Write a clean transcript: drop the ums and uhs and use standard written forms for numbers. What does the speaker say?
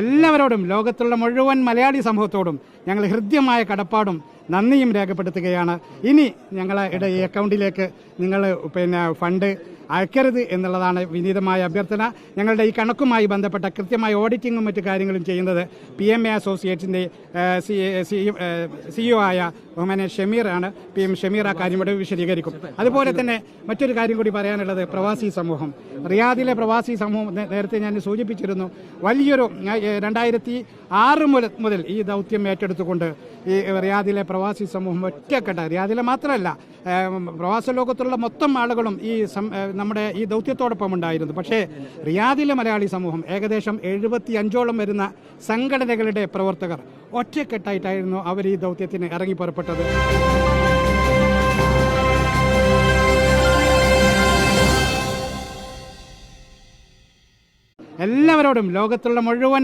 എല്ലാവരോടും ലോകത്തുള്ള മുഴുവൻ മലയാളി സമൂഹത്തോടും ഞങ്ങൾ ഹൃദ്യമായ കടപ്പാടും നന്ദിയും രേഖപ്പെടുത്തുകയാണ്. ഇനി ഞങ്ങളുടെ ഈ അക്കൗണ്ടിലേക്ക് നിങ്ങൾ ഫണ്ട് അയക്കരുത് എന്നുള്ളതാണ് വിനീതമായ അഭ്യർത്ഥന. ഞങ്ങളുടെ ഈ കണക്കുമായി ബന്ധപ്പെട്ട കൃത്യമായ ഓഡിറ്റിങ്ങും മറ്റു കാര്യങ്ങളും ചെയ്യുന്നത് PMA അസോസിയേറ്റ്സിൻ്റെ CEO ആയ ബഹുമാനൻ ഷമീറാണ്. PM ഷമീർ ആ കാര്യം ഇവിടെ വിശദീകരിക്കും. അതുപോലെ തന്നെ മറ്റൊരു കാര്യം കൂടി പറയാനുള്ളത് പ്രവാസി സമൂഹം. റിയാദിലെ പ്രവാസി സമൂഹം നേരത്തെ ഞാൻ സൂചിപ്പിച്ചിരുന്നു. വലിയൊരു 2006 മുതൽ ഈ ദൗത്യം ഏറ്റെടുത്തുകൊണ്ട് ഈ റിയാദിലെ പ്രവാസി സമൂഹം ഒറ്റക്കെട്ടായി, റിയാദിലെ മാത്രമല്ല പ്രവാസ ലോകത്തുള്ള മൊത്തം ആളുകളും നമ്മുടെ ഈ ദൗത്യത്തോടൊപ്പം ഉണ്ടായിരുന്നു. പക്ഷേ റിയാദിലെ മലയാളി സമൂഹം ഏകദേശം 75ഓളം വരുന്ന സംഘടനകളുടെ പ്രവർത്തകർ ഒറ്റക്കെട്ടായിട്ടായിരുന്നു അവർ ഈ ദൗത്യത്തിന് ഇറങ്ങി പുറപ്പെട്ടത്. എല്ലാവരോടും ലോകത്തുള്ള മുഴുവൻ